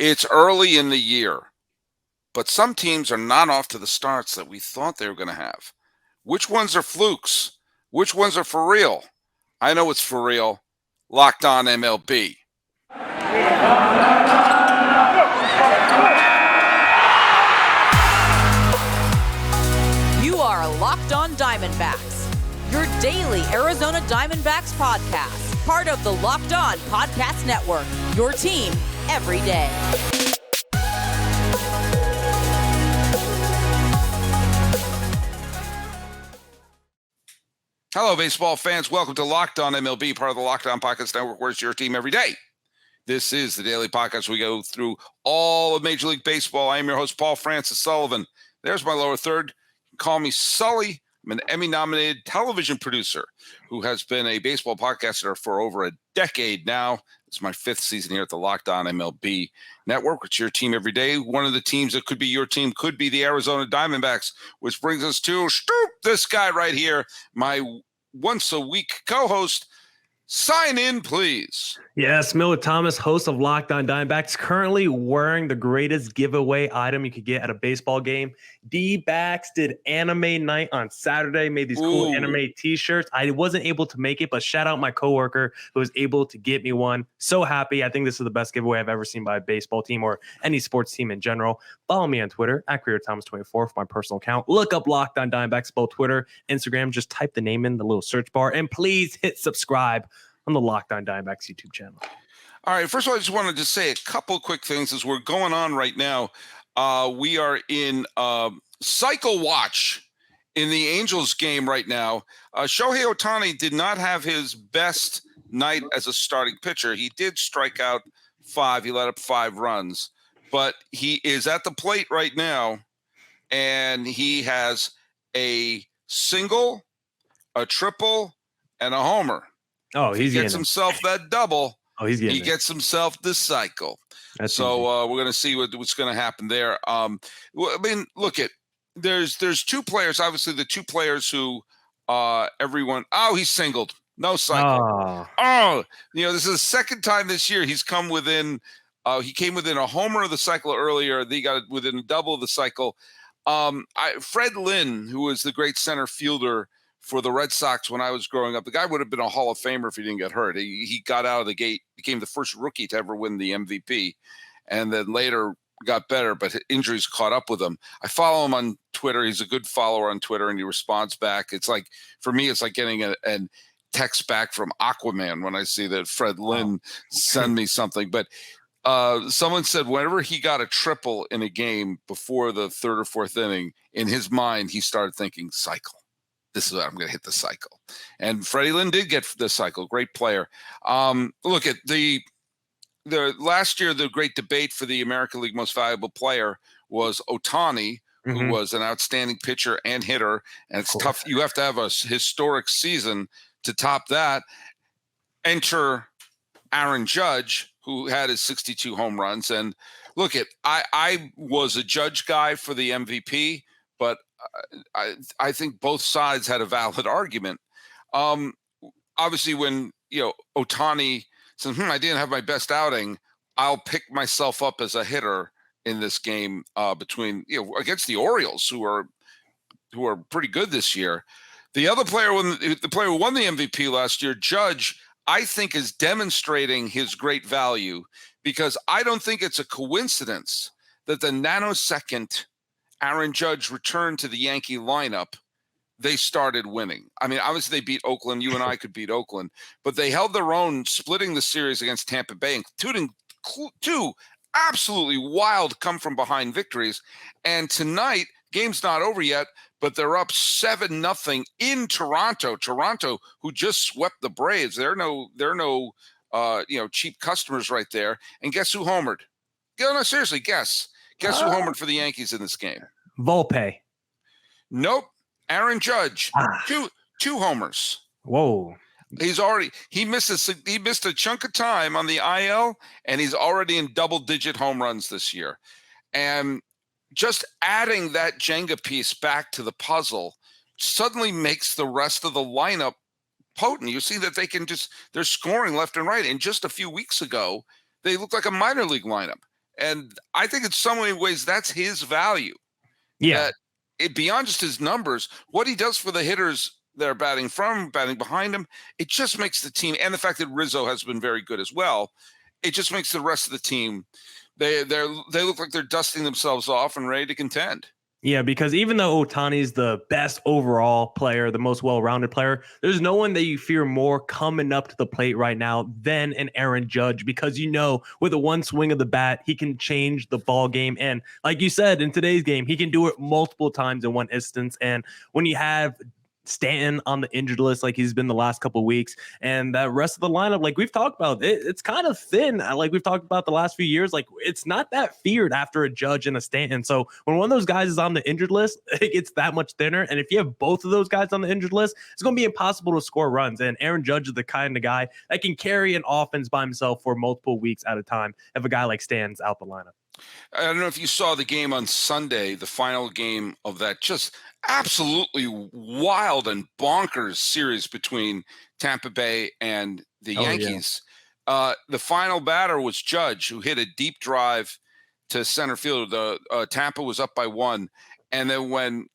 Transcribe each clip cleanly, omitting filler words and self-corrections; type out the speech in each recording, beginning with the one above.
It's early in the year, but some teams are not off to the starts that we thought they were going to have. Which ones are flukes? Which ones are for real? I know it's for real. Locked on MLB. You are Locked On Diamondbacks, your daily Arizona Diamondbacks podcast, part of the Locked On Podcast Network, your team every day. Hello, baseball fans. Welcome to Locked On MLB, part of the Locked On Podcast Network, where it's your team every day. This is the daily podcast. We go through all of Major League Baseball. I am your host, Paul Francis Sullivan. There's my lower third. Call me Sully. I'm an Emmy-nominated television producer who has been a baseball podcaster for over a decade now. It's my fifth season here at the Locked On MLB Network. It's your team every day. One of the teams that could be your team could be the Arizona Diamondbacks, which brings us to this guy right here, my once-a-week co-host. Sign in, please. Yes, Miller Thomas, host of Locked On Diamondbacks, currently wearing the greatest giveaway item you could get at a baseball game. D-backs did anime night on Saturday, made these cool anime t-shirts. I wasn't able to make it, but shout out my coworker who was able to get me one. So happy. I think this is the best giveaway I've ever seen by a baseball team or any sports team in general. Follow me on Twitter at CareerThomas24 for my personal account. Look up Locked On Diamondbacks, both Twitter, Instagram. Just type the name in the little search bar, and please hit subscribe on the Locked On Diamondbacks YouTube channel. All right. First of all, I just wanted to say a couple quick things as we're going on right now. We are in cycle watch in the Angels game right now. Shohei Ohtani did not have his best night as a starting pitcher. He did strike out 5. He let up 5 runs, but he is at the plate right now, and he has a single, a triple, and a homer. Oh, he gets himself that double. Oh, he gets himself the cycle. So we're going to see what's going to happen there. I mean, look, there's 2 players. Obviously, the 2 players who everyone. Oh, he's singled. No cycle. This is the second time this year he's come within. He came within a homer of the cycle earlier. He got within a double of the cycle. Fred Lynn, who was the great center fielder for the Red Sox when I was growing up, the guy would have been a Hall of Famer if he didn't get hurt. He got out of the gate, became the first rookie to ever win the MVP, and then later got better, but injuries caught up with him. I follow him on Twitter. He's a good follower on Twitter, and he responds back. It's like, for me, it's like getting a text back from Aquaman when I see that Fred Lynn send me something. But someone said whenever he got a triple in a game before the 3rd or 4th inning, in his mind, he started thinking cycle. This is what I'm going to hit the cycle. And Freddie Lynn did get the cycle. Great player. Look at the last year, the great debate for the American League Most Valuable Player was Ohtani, who was an outstanding pitcher and hitter. And it's tough. You have to have a historic season to top that. Enter Aaron Judge, who had his 62 home runs. And look, I was a Judge guy for the MVP, but I think both sides had a valid argument. Obviously, when Ohtani says, "I didn't have my best outing," I'll pick myself up as a hitter in this game between against the Orioles, who are pretty good this year. The other player, the player who won the MVP last year, Judge, I think is demonstrating his great value, because I don't think it's a coincidence that the nanosecond Aaron Judge returned to the Yankee lineup, they started winning. I mean, obviously they beat Oakland. You and I could beat Oakland, but they held their own, splitting the series against Tampa Bay, including 2 absolutely wild come-from-behind victories. And tonight, game's not over yet, but they're up 7-0 in Toronto. Toronto, who just swept the Braves. They're no cheap customers right there. And guess who homered? No, seriously, guess. Guess who homered for the Yankees in this game? Volpe. Nope. Aaron Judge. Two homers. Whoa. He missed a chunk of time on the IL, and he's already in double-digit home runs this year. And just adding that Jenga piece back to the puzzle suddenly makes the rest of the lineup potent. You see that they're scoring left and right. And just a few weeks ago, they looked like a minor league lineup. And I think in so many ways that's his value. Yeah. That beyond just his numbers, what he does for the hitters that are batting behind him, it just makes the team, and the fact that Rizzo has been very good as well, it just makes the rest of the team, they look like they're dusting themselves off and ready to contend. Yeah, because even though Ohtani's the best overall player, the most well-rounded player, there's no one that you fear more coming up to the plate right now than an Aaron Judge, because with a one swing of the bat, he can change the ball game. And like you said, in today's game, he can do it multiple times in one instance. And when you have Stanton on the injured list like he's been the last couple of weeks, and that rest of the lineup, like we've talked about, it's kind of thin. Like we've talked about the last few years, like it's not that feared after a Judge and a Stanton. So when one of those guys is on the injured list, it gets that much thinner. And if you have both of those guys on the injured list, it's going to be impossible to score runs. And Aaron Judge is the kind of guy that can carry an offense by himself for multiple weeks at a time if a guy like Stanton's out the lineup. I don't know if you saw the game on Sunday, the final game of that just absolutely wild and bonkers series between Tampa Bay and the Yankees. Yeah. The final batter was Judge, who hit a deep drive to center field. Tampa was up by 1. And then when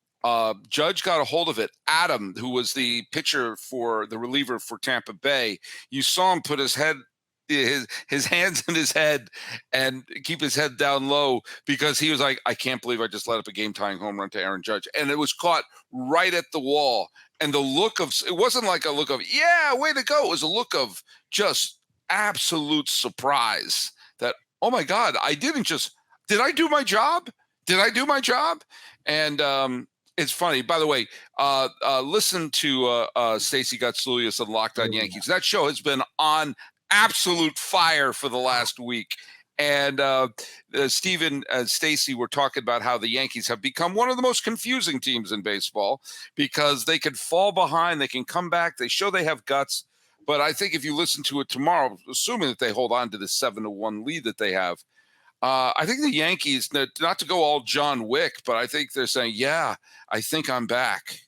Judge got a hold of it, Adam, who was the pitcher for the reliever for Tampa Bay, you saw him put his hands in his head and keep his head down low, because he was like, I can't believe I just let up a game-tying home run to Aaron Judge. And it was caught right at the wall. And the look of, it wasn't like a look of, yeah, way to go. It was a look of just absolute surprise that, oh my God, did I do my job? Did I do my job? And it's funny, by the way, listen to Stacey Gotsulias on Locked On Yankees. That show has been on absolute fire for the last week. And Stephen and Stacey were talking about how the Yankees have become one of the most confusing teams in baseball, because they can fall behind, they can come back, they show they have guts. But I think if you listen to it tomorrow, assuming that they hold on to the 7-1 lead that they have, I think the Yankees, not to go all John Wick, but I think they're saying, yeah, I think I'm back.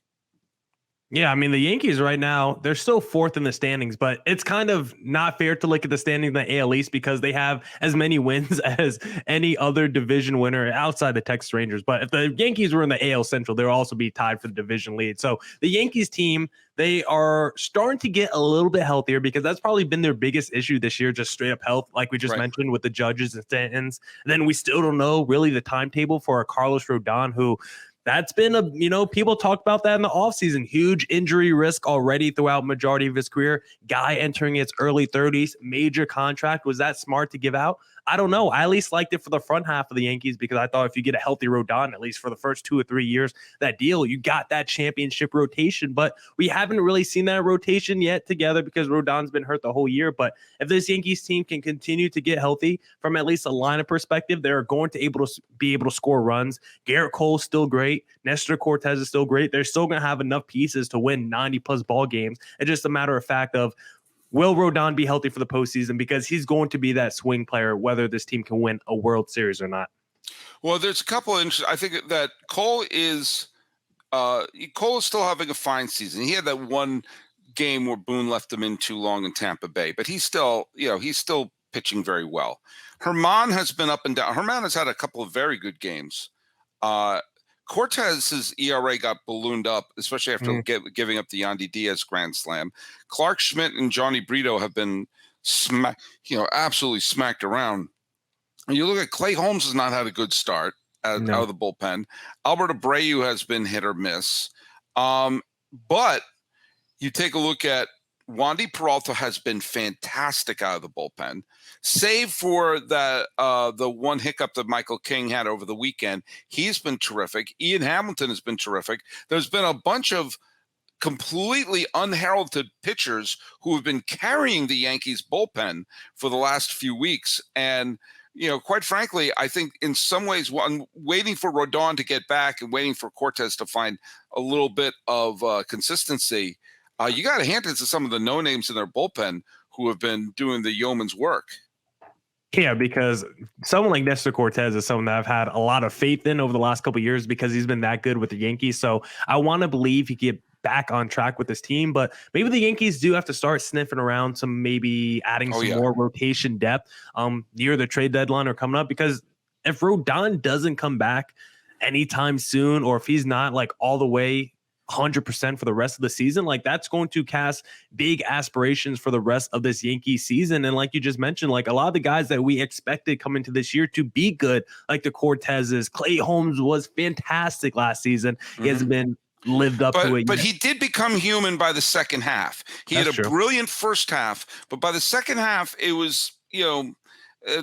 Yeah, I mean, the Yankees right now, they're still 4th in the standings, but it's kind of not fair to look at the standings in the AL East because they have as many wins as any other division winner outside the Texas Rangers. But if the Yankees were in the AL Central, they'll also be tied for the division lead. So the Yankees team, they are starting to get a little bit healthier, because that's probably been their biggest issue this year, just straight up health, like we just mentioned with the Judges and Stantons. And then we still don't know really the timetable for a Carlos Rodon, who that's been people talk about that in the offseason. Huge injury risk already throughout majority of his career. Guy entering his early 30s, major contract. Was that smart to give out? I don't know. I at least liked it for the front half of the Yankees, because I thought if you get a healthy Rodon, at least for the first 2 or 3 years, that deal, you got that championship rotation. But we haven't really seen that rotation yet together, because Rodon's been hurt the whole year. But if this Yankees team can continue to get healthy from at least a lineup perspective, they're going to be able to score runs. Garrett Cole's still great. Nestor Cortez is still great. They're still going to have enough pieces to win 90-plus ball games. It's just a matter of fact of, will Rodon be healthy for the postseason? Because he's going to be that swing player, whether this team can win a World Series or not. Well, there's a couple of interesting. I think that Cole is still having a fine season. He had that one game where Boone left him in too long in Tampa Bay, but he's still pitching very well. Herman has been up and down. Herman has had a couple of very good games. Cortez's ERA got ballooned up, especially after giving up the Yandy Diaz grand slam. Clark Schmidt and Johnny Brito have been absolutely smacked around. And you look at Clay Holmes has not had a good start out of the bullpen. Albert Abreu has been hit or miss. But you take a look at Wandy Peralta has been fantastic out of the bullpen, save for the one hiccup that Michael King had over the weekend. He's been terrific. Ian Hamilton has been terrific. There's been a bunch of completely unheralded pitchers who have been carrying the Yankees bullpen for the last few weeks. And, quite frankly, I think in some ways, waiting for Rodon to get back and waiting for Cortez to find a little bit of consistency, you got to hand it to some of the no-names in their bullpen who have been doing the yeoman's work. Yeah, because someone like Nestor Cortez is someone that I've had a lot of faith in over the last couple of years, because he's been that good with the Yankees. So I want to believe he get back on track with this team. But maybe the Yankees do have to start sniffing around some, maybe adding more rotation depth near the trade deadline or coming up, because if Rodon doesn't come back anytime soon, or if he's not like all the way 100% for the rest of the season, like that's going to cast big aspirations for the rest of this Yankee season. And like you just mentioned, like a lot of the guys that we expected coming to this year to be good, like the Cortezes, Clay Holmes was fantastic last season. He hasn't been lived up to it but yet. he did become human by the second half. He had a brilliant first half, but by the second half, it was,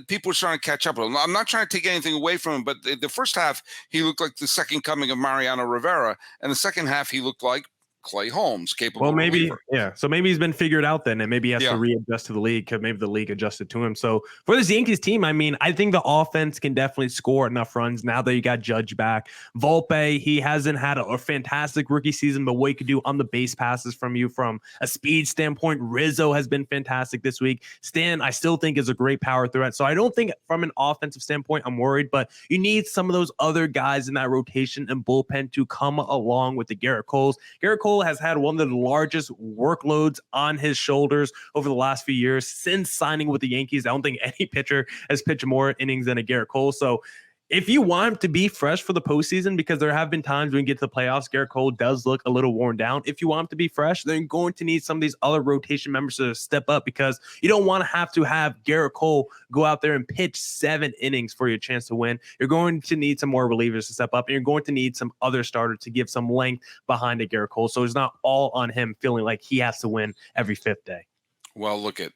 people were trying to catch up with him. I'm not trying to take anything away from him, but the first half, he looked like the second coming of Mariano Rivera. And the second half, he looked like Clay Holmes, capable. Well, maybe, reliever. yeah. So maybe he's been figured out then, and maybe he has to readjust to the league, because maybe the league adjusted to him. So for this Yankees team, I mean, I think the offense can definitely score enough runs now that you got Judge back. Volpe, he hasn't had a fantastic rookie season, but what he could do on the base passes from you from a speed standpoint. Rizzo has been fantastic this week. Stan, I still think, is a great power threat. So I don't think from an offensive standpoint, I'm worried, but you need some of those other guys in that rotation and bullpen to come along with the Garrett Coles. Garrett Cole has had one of the largest workloads on his shoulders over the last few years since signing with the Yankees. I don't think any pitcher has pitched more innings than a Garrett Cole. So if you want him to be fresh for the postseason, because there have been times when you get to the playoffs, Garrett Cole does look a little worn down. If you want him to be fresh, then you're going to need some of these other rotation members to step up, because you don't want to have Garrett Cole go out there and pitch 7 innings for your chance to win. You're going to need some more relievers to step up, and you're going to need some other starters to give some length behind a Garrett Cole. So it's not all on him feeling like he has to win every 5th day. Well, look at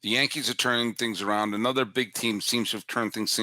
the Yankees are turning things around. Another big team seems to have turned things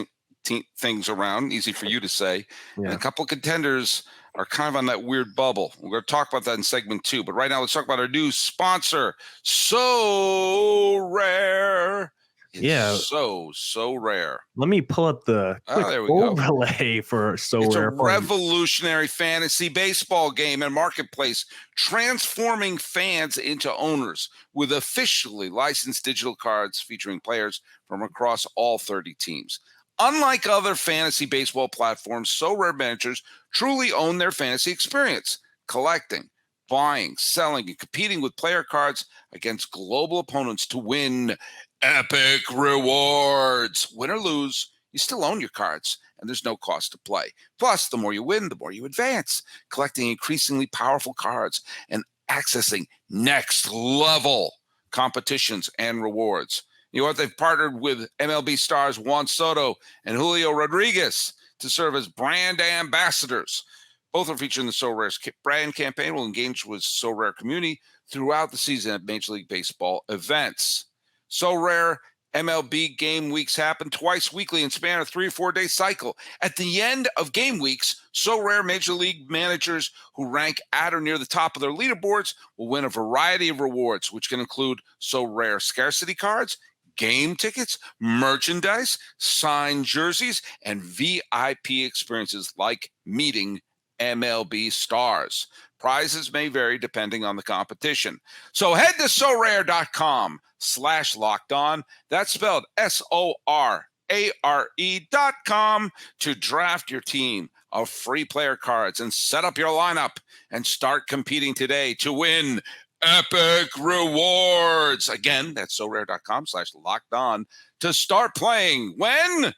around. Easy for you to say. Yeah. And a couple of contenders are kind of on that weird bubble. We're going to talk about that in segment 2. But right now, let's talk about our new sponsor, So Rare. It's so rare. Let me pull up the quick overlay for So Rare. It's a revolutionary fantasy baseball game and marketplace, transforming fans into owners with officially licensed digital cards featuring players from across all 30 teams. Unlike other fantasy baseball platforms, So Rare managers truly own their fantasy experience, collecting, buying, selling, and competing with player cards against global opponents to win epic rewards. Win or lose, you still own your cards, and there's no cost to play. Plus, the more you win, the more you advance, collecting increasingly powerful cards and accessing next-level competitions and rewards. You know what? They've partnered with MLB stars Juan Soto and Julio Rodriguez to serve as brand ambassadors. Both are featured in the So Rare's brand campaign. Will engage with So Rare community throughout the season at Major League Baseball events. So Rare MLB game weeks happen twice weekly and span a 3 or 4 day cycle. At the end of game weeks, So Rare Major League managers who rank at or near the top of their leaderboards will win a variety of rewards, which can include So Rare scarcity cards, game tickets, merchandise, signed jerseys, and VIP experiences like meeting MLB stars. Prizes may vary depending on the competition. So head to sorare.com/lockedon. That's spelled SORARE.com to draft your team of free player cards and set up your lineup and start competing today to win epic rewards. Again, that's sorare.com/lockedon to start playing. When?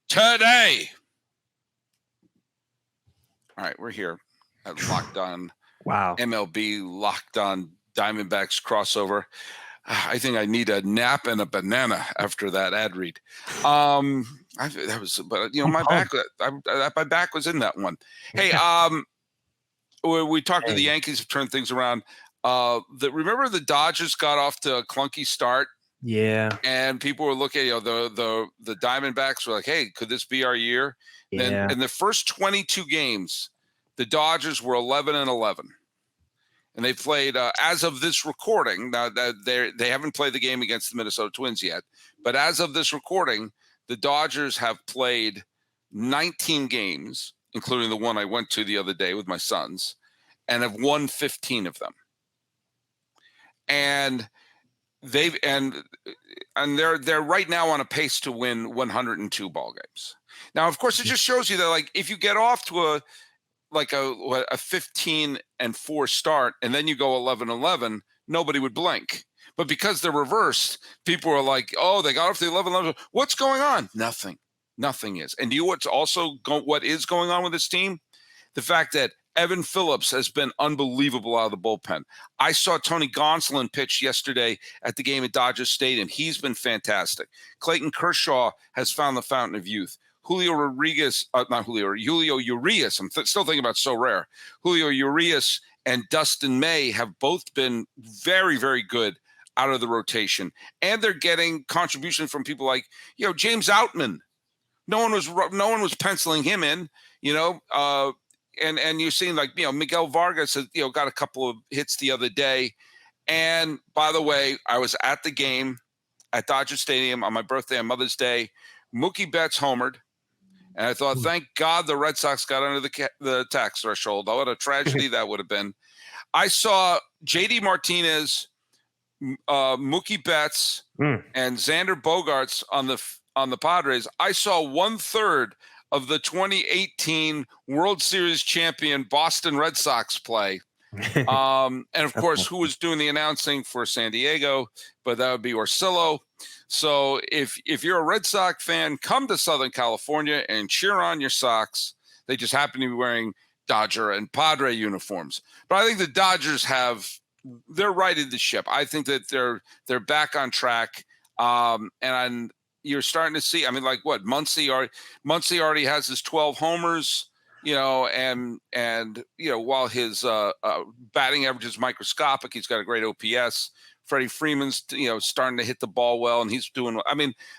Today. All right, we're here at Locked On. Wow. MLB Locked On Diamondbacks crossover. I think I need a nap and a banana after that ad read. My back was in that one. Hey, we talked to the Yankees have turned things around. Remember the Dodgers got off to a clunky start? Yeah. And people were looking, the Diamondbacks were like, hey, could this be our year? Yeah. And in the first 22 games, the Dodgers were 11-11. And they played, as of this recording, now that they haven't played the game against the Minnesota Twins yet, but as of this recording, the Dodgers have played 19 games, including the one I went to the other day with my sons, and have won 15 of them. And they're right now on a pace to win 102 ball games. Now, of course, it just shows you that, like, if you get off to like a 15-4 start, and then you go 11-11, nobody would blink. But because they're reversed, people are like, oh, they got off the 11-11. What's going on? Nothing is. And you know what is going on with this team? The fact that Evan Phillips has been unbelievable out of the bullpen. I saw Tony Gonsolin pitch yesterday at the game at Dodger Stadium. He's been fantastic. Clayton Kershaw has found the fountain of youth. Julio Urias, I'm still thinking about So Rare. Julio Urias and Dustin May have both been very, very good out of the rotation. And they're getting contribution from people like, James Outman. No one was penciling him in, and you're seeing like, Miguel Vargas has, got a couple of hits the other day. And by the way, I was at the game at Dodger Stadium on my birthday and Mother's Day. Mookie Betts homered. And I thought, thank God the Red Sox got under the tax threshold. What a tragedy that would have been. I saw JD Martinez, Mookie Betts, and Xander Bogaerts on the Padres. I saw 1/3 of the 2018 World Series champion Boston Red Sox play. And of course, who was doing the announcing for San Diego? But that would be Orsillo. So if you're a Red Sox fan, come to Southern California and cheer on your Sox. They just happen to be wearing Dodger and Padre uniforms. But I think the Dodgers they're righted the ship. I think that they're back on track. And you're starting to see, Muncy already has his 12 homers, and while his batting average is microscopic, he's got a great OPS. Freddie Freeman's, starting to hit the ball well, and he's doing well.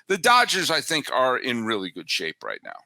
The Dodgers, I think, are in really good shape right now.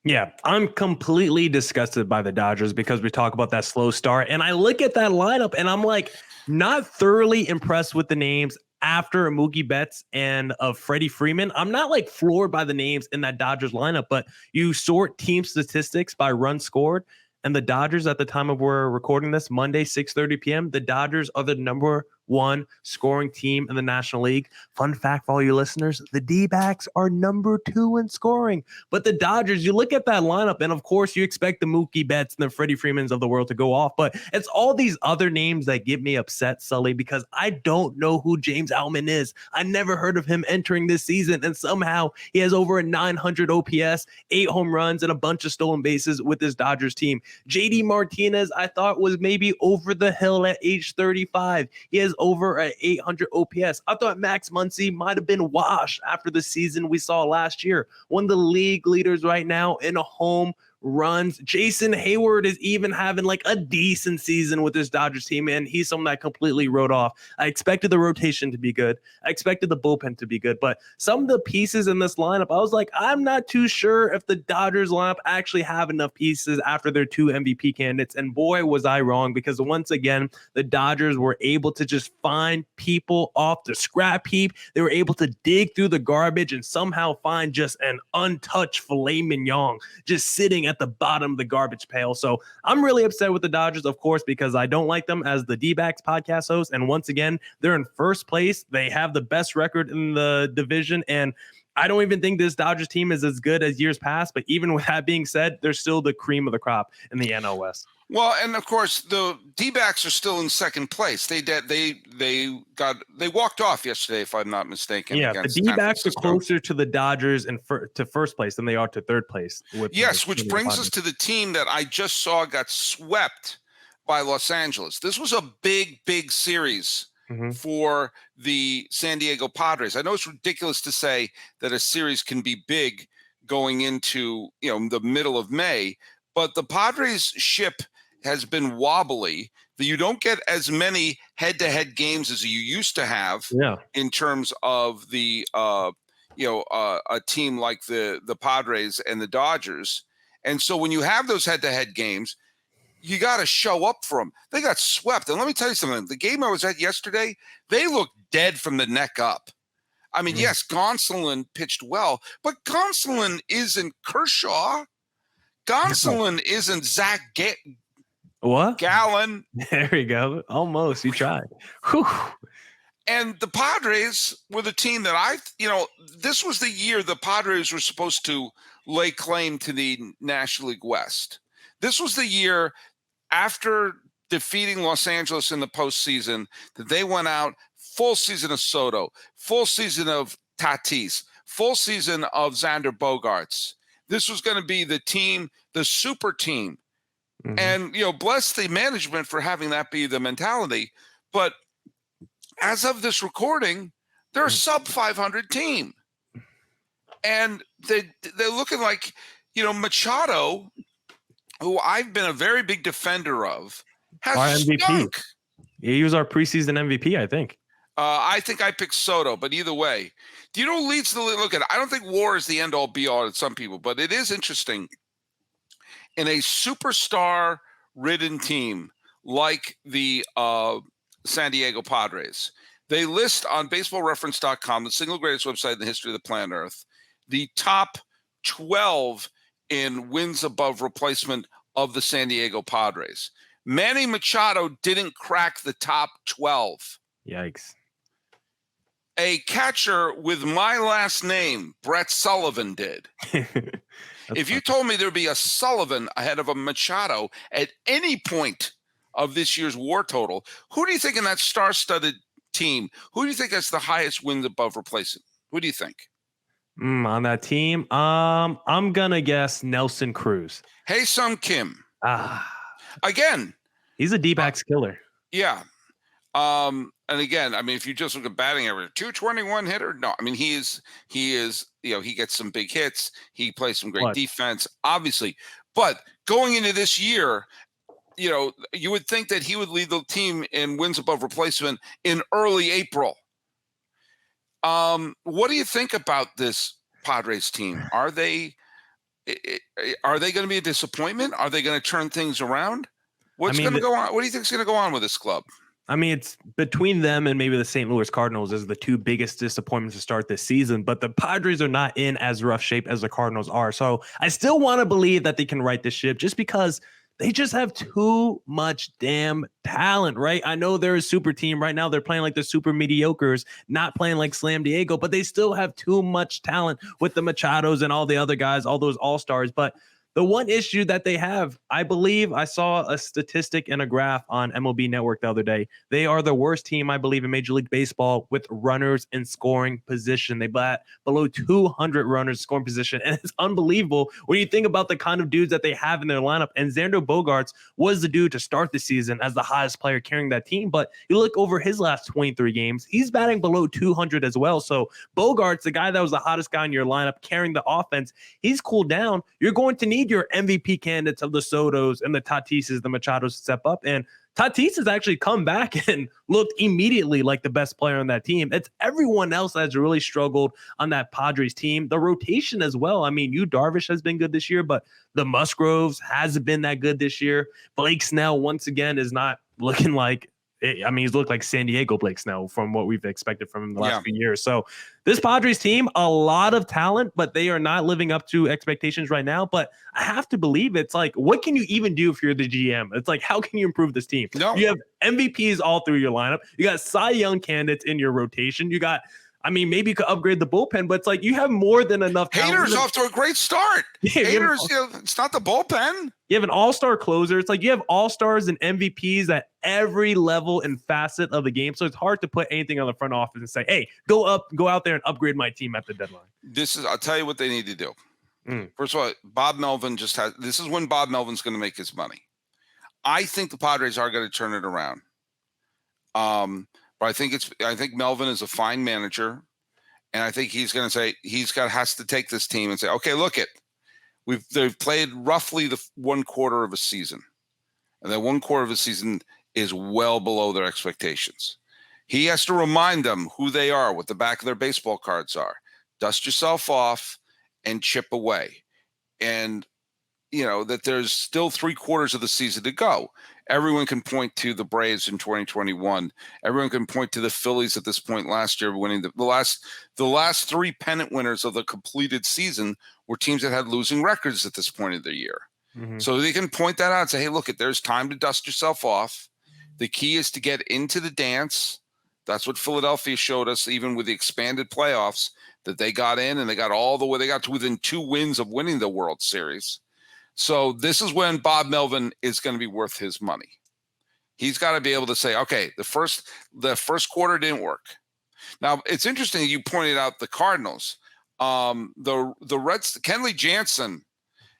Yeah, I'm completely disgusted by the Dodgers because we talk about that slow start. And I look at that lineup and I'm like, not thoroughly impressed with the names after Mookie Betts and Freddie Freeman. I'm not like floored by the names in that Dodgers lineup, but you sort team statistics by runs scored. And the Dodgers, at the time of we're recording this, Monday, 6:30 p.m., the Dodgers are the number one scoring team in the National League. Fun fact for all you listeners, the D-backs are number 2 in scoring. But the Dodgers, you look at that lineup, and of course you expect the Mookie Betts and the Freddie Freemans of the world to go off. But it's all these other names that get me upset, Sully, because I don't know who James Outman is. I never heard of him entering this season, and somehow he has over a 900 OPS, 8 home runs, and a bunch of stolen bases with this Dodgers team. JD Martinez, I thought, was maybe over the hill at age 35. He has over an 800 OPS. I thought Max Muncy might have been washed after the season we saw last year. One of the league leaders right now in a home runs. Jason Hayward is even having like a decent season with this Dodgers team, and he's someone that completely wrote off. I expected the rotation to be good. I expected the bullpen to be good, but some of the pieces in this lineup, I was like, I'm not too sure if the Dodgers lineup actually have enough pieces after their 2 MVP candidates, and boy, was I wrong, because once again, the Dodgers were able to just find people off the scrap heap. They were able to dig through the garbage and somehow find just an untouched filet mignon just sitting at the bottom of the garbage pail. So I'm really upset with the Dodgers, of course, because I don't like them as the D-backs podcast host. And once again, they're in first place. They have the best record in the division. And I don't even think this Dodgers team is as good as years past. But even with that being said, they're still the cream of the crop in the NL West. Well, and of course, the D-backs are still in second place. They walked off yesterday, if I'm not mistaken. Yeah, the D-backs are closer to the Dodgers and to first place than they are to third place. Which brings us to the team that I just saw got swept by Los Angeles. This was a big, big series for the San Diego Padres. I know it's ridiculous to say that a series can be big going into the middle of May, but the Padres ship has been wobbly. That you don't get as many head-to-head games as you used to have in terms of the a team like the Padres and the Dodgers. And so when you have those head-to-head games, you got to show up for them. They got swept. And let me tell you something. The game I was at yesterday, they looked dead from the neck up. I mean, yes, Gonsolin pitched well, but Gonsolin isn't Kershaw. Gonsolin isn't Zach Gallen. There you go. Almost. You tried. Whew. And the Padres were the team that this was the year the Padres were supposed to lay claim to the National League West. This was the year after defeating Los Angeles in the postseason that they went out full season of Soto, full season of Tatis, full season of Xander Bogaerts. This was going to be the team, the super team. Mm-hmm. And, bless the management for having that be the mentality. But as of this recording, they're a sub 500 team. And they're looking like, Machado, who I've been a very big defender of, has our MVP. Stunk. He was our preseason MVP, I think. I think I picked Soto, but either way, do you know who leads the league? Look at it. I don't think WAR is the end all be all to some people, but it is interesting. In a superstar ridden team like the San Diego Padres, they list on baseballreference.com, the single greatest website in the history of the planet Earth, the top 12 in wins above replacement of the San Diego Padres. Manny Machado didn't crack the top 12. Yikes. A catcher with my last name, Brett Sullivan, did. If you told me there'd be a Sullivan ahead of a Machado at any point of this year's WAR total, who do you think in that star-studded team, who do you think has the highest wins above replacement? Who do you think? On that team, I'm going to guess Nelson Cruz. Hae-Sung Kim. Again. He's a D-backs killer. Yeah. And again, I mean, if you just look at batting average, 221 hitter. No, I mean, he is, he gets some big hits. He plays some great defense, obviously. But going into this year, you would think that he would lead the team in wins above replacement in early April. What do you think about this Padres team? Are they going to be a disappointment? Are they going to turn things around? What's going to go on? What do you think is going to go on with this club? I mean, it's between them and maybe the St. Louis Cardinals as the two biggest disappointments to start this season. But the Padres are not in as rough shape as the Cardinals are. So I still want to believe that they can right the ship just because they just have too much damn talent, right? I know they're a super team right now. They're playing like the super mediocres, not playing like Slam Diego, but they still have too much talent with the Machados and all the other guys, all those all-stars. But the one issue that they have, I believe I saw a statistic in a graph on MLB Network the other day. They are the worst team, I believe, in Major League Baseball with runners in scoring position. They bat below 200 runners in scoring position. And it's unbelievable when you think about the kind of dudes that they have in their lineup. And Xander Bogaerts was the dude to start the season as the hottest player carrying that team. But you look over his last 23 games, he's batting below 200 as well. So Bogaerts, the guy that was the hottest guy in your lineup carrying the offense, he's cooled down. You're going to need your MVP candidates of the Sotos and the Tatises, the Machados to step up. And Tatis has actually come back and looked immediately like the best player on that team. It's everyone else that's really struggled on that Padres team. The rotation as well. I mean, Darvish has been good this year, but the Musgroves hasn't been that good this year. Blake Snell, once again, is not looking like he's looked like San Diego Blake Snell from what we've expected from him the last few years. So this Padres team, a lot of talent, but they are not living up to expectations right now. But I have to believe it's like, what can you even do if you're the GM? It's like, how can you improve this team? No. You have MVPs all through your lineup. You got Cy Young candidates in your rotation. You got, maybe you could upgrade the bullpen, but it's like you have more than enough talent. Hader's off to a great start. Hader's, it's not the bullpen. You have an all-star closer. It's like you have all-stars and MVPs at every level and facet of the game. So it's hard to put anything on the front office and say, hey, go out there and upgrade my team at the deadline. I'll tell you what they need to do. First of all, Bob Melvin this is when Bob Melvin's going to make his money. I think the Padres are going to turn it around. But I think Melvin is a fine manager. And I think he's going to say, has to take this team and say, okay, look it. They've played roughly the 1/4 of a season. And that 1/4 of a season is well below their expectations. He has to remind them who they are, what the back of their baseball cards are. Dust yourself off and chip away. And, that there's still 3/4 of the season to go. Everyone can point to the Braves in 2021. Everyone can point to the Phillies at this point last year winning the last 3 pennant winners of the completed season were teams that had losing records at this point of the year. Mm-hmm. So they can point that out and say, hey, look, there's time to dust yourself off. The key is to get into the dance. That's what Philadelphia showed us, even with the expanded playoffs, that they got in and they got all the way. They got to within 2 wins of winning the World Series. So this is when Bob Melvin is going to be worth his money. He's got to be able to say, okay, the first quarter didn't work. Now it's interesting you pointed out the Cardinals. The Reds, Kenley Jansen.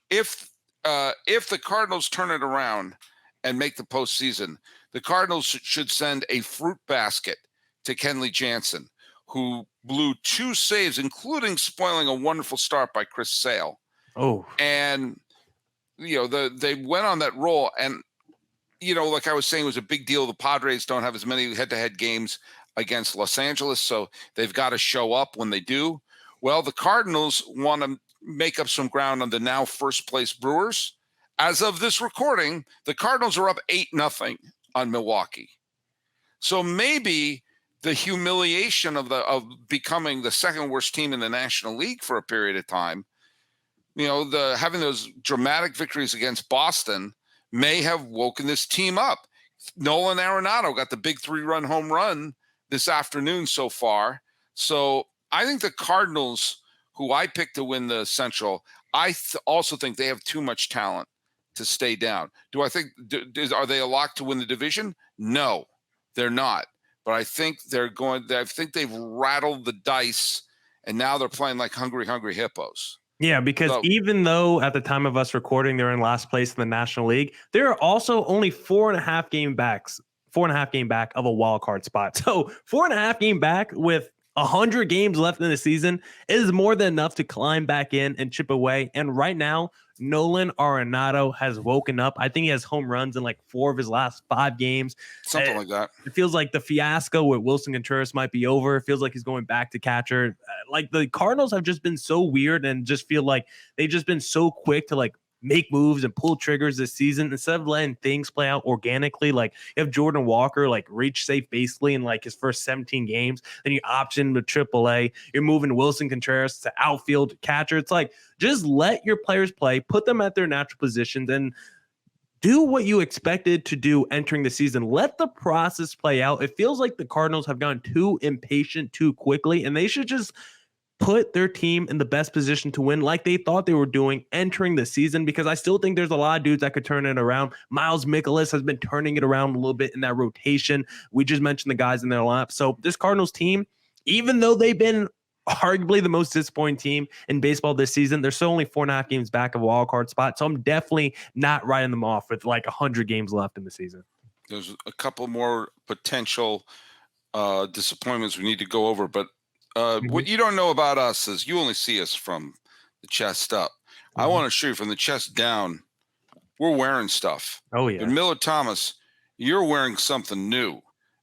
If the Cardinals turn it around and make the postseason, the Cardinals should send a fruit basket to Kenley Jansen, who blew 2 saves, including spoiling a wonderful start by Chris Sale. Oh, and they went on that roll, and like I was saying, it was a big deal. The Padres don't have as many head-to-head games against Los Angeles, so they've got to show up when they do. Well, the Cardinals want to make up some ground on the now first-place Brewers. As of this recording, the Cardinals are up 8-0 on Milwaukee. So maybe the humiliation of becoming the second worst team in the National League for a period of time, having those dramatic victories against Boston may have woken this team up. Nolan Arenado got the big 3-run home run this afternoon so far. So I think the Cardinals, who I picked to win the Central, I also think they have too much talent to stay down. Do I think are they a lock to win the division? No, they're not. But I think I think they've rattled the dice, and now they're playing like hungry hippos. Yeah, because even though at the time of us recording they're in last place in the National League, they're also only 4.5 game back of a wild card spot. So 4.5 game back with 100 games left in the season is more than enough to climb back in and chip away. And right now, Nolan Arenado has woken up. I think he has home runs in like 4 of his last 5 games. Something like that. It feels like the fiasco with Wilson Contreras might be over. It feels like he's going back to catcher. Like the Cardinals have just been so weird and just feel like they've just been so quick to like make moves and pull triggers this season instead of letting things play out organically. Like you have Jordan Walker like reach safe basically in like his first 17 games, then you option to AAA. You're moving Wilson Contreras to outfield catcher. It's like just let your players play, put them at their natural positions, and do what you expected to do entering the season. Let the process play out. It feels like the Cardinals have gone too impatient too quickly, and they should just put their team in the best position to win like they thought they were doing entering the season, because I still think there's a lot of dudes that could turn it around. Miles Mikolas has been turning it around a little bit in that rotation. We just mentioned the guys in their lap. So this Cardinals team, even though they've been arguably the most disappointing team in baseball this season, they're still only 4.5 games back of a wild card spot. So I'm definitely not writing them off with like 100 games left in the season. There's a couple more potential disappointments we need to go over, but what you don't know about us is you only see us from the chest up. I want to show you from the chest down. We're wearing stuff. Oh, yeah. And Miller Thomas, you're wearing something new.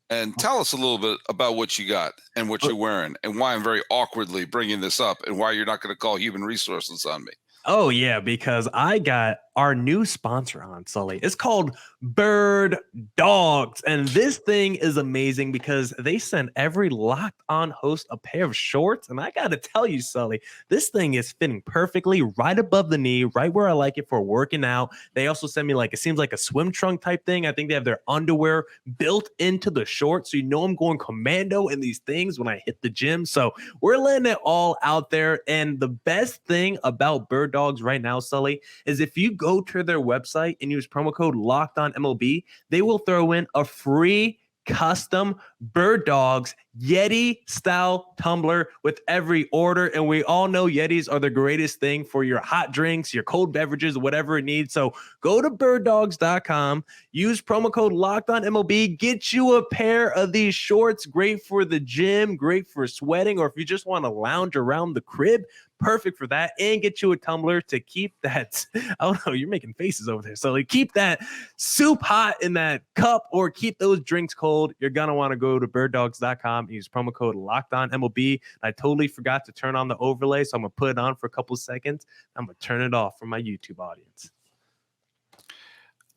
And tell us a little bit about what you got and what you're wearing and why I'm very awkwardly bringing this up and why you're not going to call human resources on me. Oh, yeah, because I got our new sponsor on, Sully. It's called Bird Dogs. And this thing is amazing because they send every Locked On host a pair of shorts. And I got to tell you, Sully, this thing is fitting perfectly right above the knee, right where I like it for working out. They also send me it seems like a swim trunk type thing. I think they have their underwear built into the shorts. So I'm going commando in these things when I hit the gym. So we're letting it all out there. And the best thing about Bird Dogs right now, Sully, is if you go to their website and use promo code LOCKEDONMLB, they will throw in a free custom Bird Dogs Yeti style tumbler with every order. And we all know Yetis are the greatest thing for your hot drinks, your cold beverages, whatever it needs. So go to birddogs.com, use promo code LOCKEDONMLB, get you a pair of these shorts. Great for the gym, great for sweating, or if you just want to lounge around the crib, perfect for that. And get you a tumbler to keep that, oh no, you're making faces over there. So keep that soup hot in that cup or keep those drinks cold. You're going to want to go to birddogs.com, use promo code LOCKEDONMLB. I totally forgot to turn on the overlay, so I'm going to put it on for a couple seconds. I'm going to turn it off for my YouTube audience.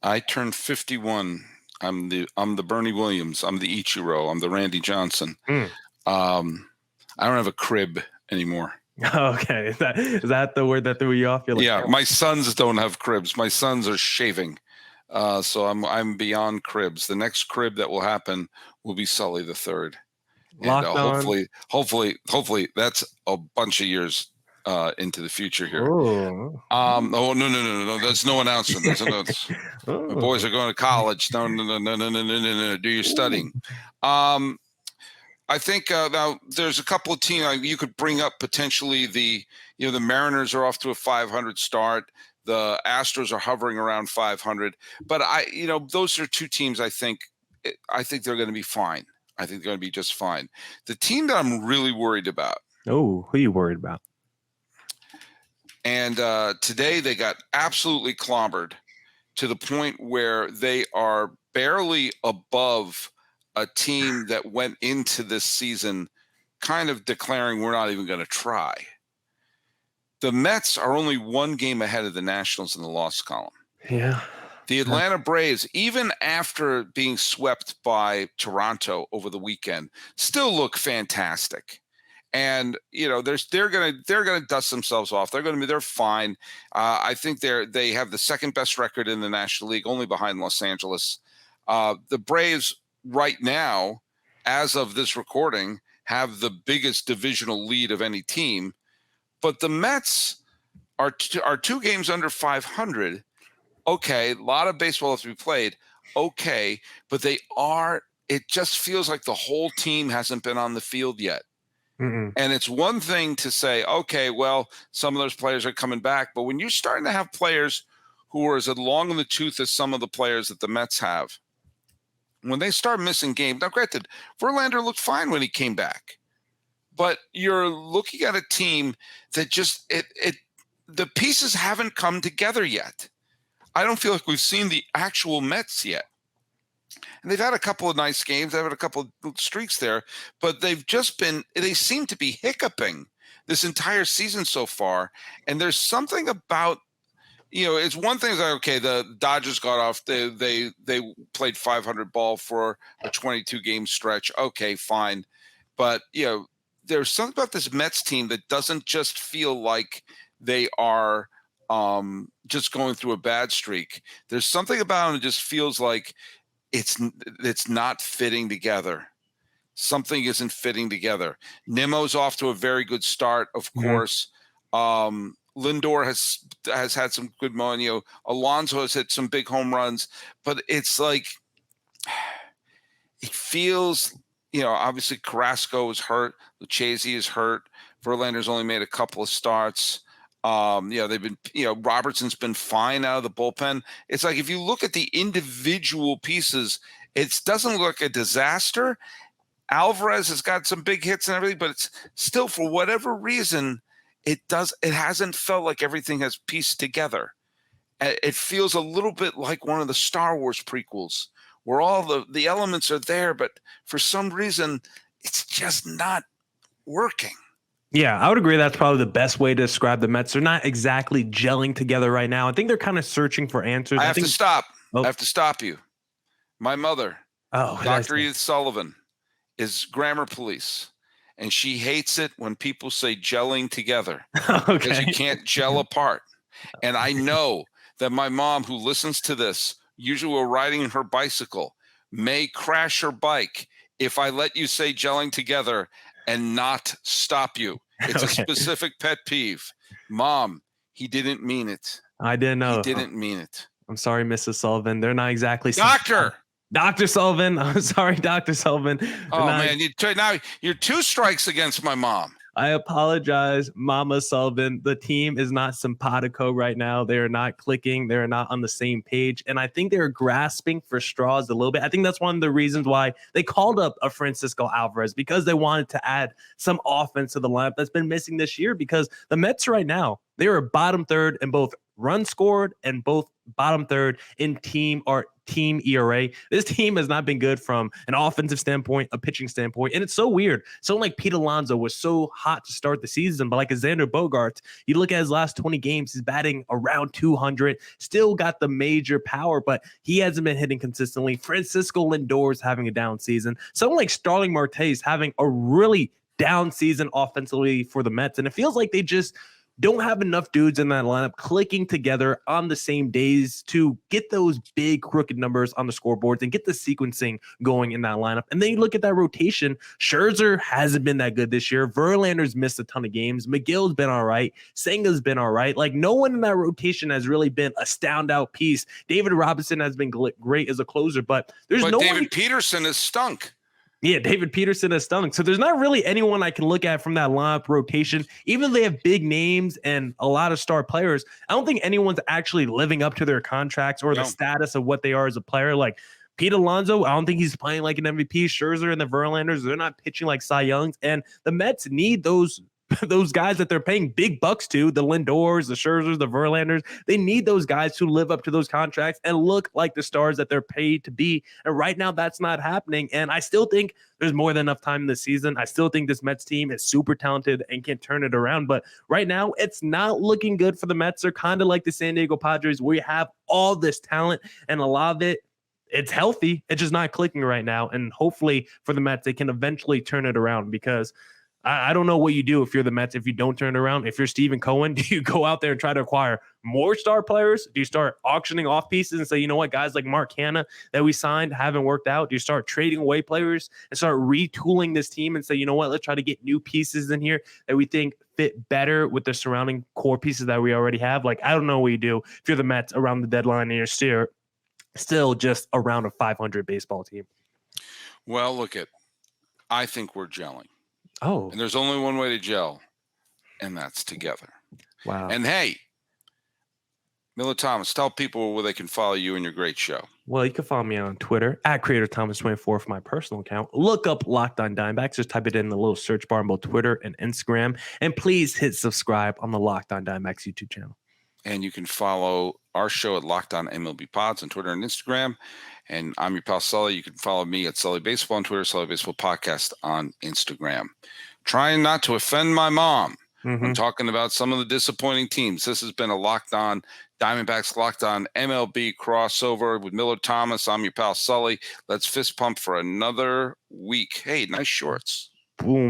I turned 51. I'm the Bernie Williams. I'm the Ichiro. I'm the Randy Johnson. I don't have a crib anymore. Okay, is that the word that threw you off? Yeah, my sons don't have cribs. My sons are shaving, so I'm beyond cribs. The next crib that will happen will be Sully the Third, and hopefully that's a bunch of years into the future here. Oh, No. That's no announcement. My boys are going to college. No. Do your studying. I think now there's a couple of teams you could bring up potentially. The Mariners are off to a 500 start. The Astros are hovering around 500. But those are two teams I think they're going to be fine. I think they're going to be just fine. The team that I'm really worried about. Oh, who are you worried about? And today they got absolutely clobbered to the point where they are barely above a team that went into this season kind of declaring we're not even going to try. The Mets are only one game ahead of the Nationals in the loss column. Yeah. The Atlanta Braves, even after being swept by Toronto over the weekend, still look fantastic. And they're gonna dust themselves off. They're fine. I think they have the second best record in the National League, only behind Los Angeles. The Braves right now, as of this recording, have the biggest divisional lead of any team. But the Mets are 2 games under 500. Okay, a lot of baseball has to be played. Okay, but it just feels like the whole team hasn't been on the field yet. Mm-mm. And it's one thing to say, okay, well, some of those players are coming back. But when you're starting to have players who are as long in the tooth as some of the players that the Mets have, when they start missing games, now granted, Verlander looked fine when he came back. But you're looking at a team that just the pieces haven't come together yet. I don't feel like we've seen the actual Mets yet. And they've had a couple of nice games. They've had a couple of streaks there, but they seem to be hiccuping this entire season so far. And there's something about, it's one thing like, okay, the Dodgers got off. They played 500 ball for a 22 game stretch. Okay, fine. But, there's something about this Mets team that doesn't just feel like they are just going through a bad streak. There's something about it that just feels like it's not fitting together. Something isn't fitting together. Nimmo's off to a very good start, of course. Lindor has had some good money. Alonso has hit some big home runs, but it's like it feels. Obviously Carrasco is hurt. Lucchesi is hurt. Verlander's only made a couple of starts. They've been, Robertson's been fine out of the bullpen. It's like, if you look at the individual pieces, it doesn't look a disaster. Alvarez has got some big hits and everything, but it's still, for whatever reason, it hasn't felt like everything has pieced together. It feels a little bit like one of the Star Wars prequels, where all the elements are there, but for some reason, it's just not working. Yeah, I would agree. That's probably the best way to describe the Mets. They're not exactly gelling together right now. I think they're kind of searching for answers. I have to stop. Oh. I have to stop you. My mother, Dr. Edith Sullivan, is grammar police, and she hates it when people say gelling together because you can't gel apart. And I know that my mom, who listens to this, usually while riding her bicycle, may crash her bike if I let you say gelling together and not stop you. It's a specific pet peeve. Mom, he didn't mean it. I didn't know. He didn't mean it. I'm sorry, Mrs. Sullivan. They're not exactly Dr. Sullivan. I'm sorry, Dr. Sullivan. Man, now you're 2 strikes against my mom. I apologize, Mama Sullivan. The team is not simpatico right now. They are not clicking. They're not on the same page. And I think they're grasping for straws a little bit. I think that's one of the reasons why they called up a Francisco Alvarez, because they wanted to add some offense to the lineup that's been missing this year, because the Mets right now, they are bottom third in both runs scored and both bottom third in team ERA. This team has not been good from an offensive standpoint, a pitching standpoint. And it's so weird. So like Pete Alonso was so hot to start the season, but like Xander Bogaerts, you look at his last 20 games, he's batting around 200, still got the major power, but he hasn't been hitting consistently. Francisco Lindor is having a down season. Someone like Starling Marte is having a really down season offensively for the Mets. And it feels like they just don't have enough dudes in that lineup clicking together on the same days to get those big crooked numbers on the scoreboards and get the sequencing going in that lineup. And then you look at that rotation. Scherzer hasn't been that good this year. Verlander's missed a ton of games. McGill's been all right. Senga's been all right. Like, no one in that rotation has really been a standout piece. David Robinson has been great as a closer, but David Peterson has stunk. Yeah, David Peterson has stunk. So there's not really anyone I can look at from that lineup rotation. Even though they have big names and a lot of star players, I don't think anyone's actually living up to their contracts or the status of what they are as a player. Like Pete Alonso, I don't think he's playing like an MVP. Scherzer and the Verlanders, they're not pitching like Cy Youngs. And the Mets need those guys that they're paying big bucks to, the Lindors, the Scherzers, the Verlanders. They need those guys to live up to those contracts and look like the stars that they're paid to be. And right now, that's not happening. And I still think there's more than enough time in the season. I still think this Mets team is super talented and can turn it around. But right now, it's not looking good for the Mets. They're kind of like the San Diego Padres, where you have all this talent and a lot of it, it's healthy. It's just not clicking right now. And hopefully for the Mets, they can eventually turn it around, because I don't know what you do if you're the Mets if you don't turn it around. If you're Stephen Cohen, do you go out there and try to acquire more star players? Do you start auctioning off pieces and say, you know what, guys like Mark Hanna that we signed haven't worked out? Do you start trading away players and start retooling this team and say, you know what, let's try to get new pieces in here that we think fit better with the surrounding core pieces that we already have? Like, I don't know what you do if you're the Mets around the deadline and you're still just around a 500 baseball team. Well, I think we're gelling. Oh. And there's only one way to gel, and that's together. Wow. And hey, Miller Thomas, tell people where they can follow you and your great show. Well, you can follow me on Twitter at CreatorThomas24 for my personal account. Look up Locked On Diamondbacks. Just type it in the little search bar on both Twitter and Instagram. And please hit subscribe on the Locked On Diamondbacks YouTube channel. And you can follow our show at Locked On MLB Pods on Twitter and Instagram. And I'm your pal Sully. You can follow me at Sully Baseball on Twitter, Sully Baseball Podcast on Instagram. Trying not to offend my mom. I'm talking about some of the disappointing teams. This has been a Locked On Diamondbacks, Locked On MLB crossover with Miller Thomas. I'm your pal Sully. Let's fist pump for another week. Hey, nice shorts. Boom.